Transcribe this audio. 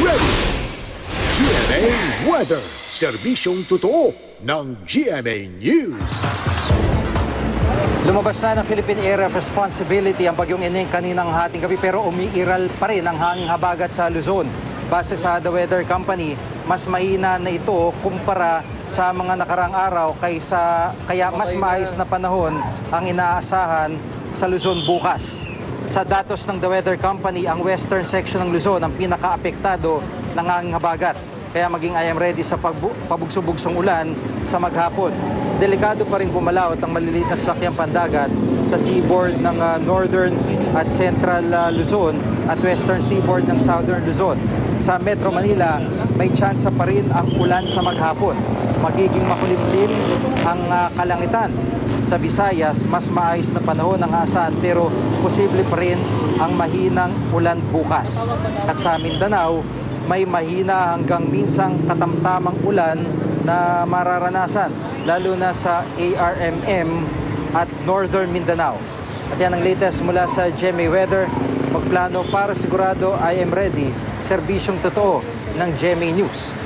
ready! GMA Weather, serbisyong totoo ng GMA News. Lumabas na ng Philippine Area of Responsibility ang bagyong Ineng kaninang hating gabi pero umiiral pa rin ang hanging habagat sa Luzon. Base sa The Weather Company, mas mahina na ito kumpara sa mga nakarang araw kaya mas maayos na panahon ang inaasahan sa Luzon bukas. Sa datos ng The Weather Company, ang western section ng Luzon ang pinaka-apektado ng hanging habagat. Kaya maging I am ready sa pabugso-bugsong ulan sa maghapon. Delikado pa rin bumalaot ang maliliit na sasakyang pandagat sa seaboard ng northern at central Luzon at western seaboard ng southern Luzon. Sa Metro Manila, may tsansa pa rin ang ulan sa maghapon. Magiging makulimlim ang kalangitan. Sa Visayas, mas maayos na panahon ang aasahan pero posible pa rin ang mahinang ulan bukas. At sa Mindanao, may mahina hanggang minsang katamtamang ulan na mararanasan, lalo na sa ARMM at Northern Mindanao. At yan ang latest mula sa GMA Weather. Magplano para sigurado I am ready, serbisyong totoo ng GMA News.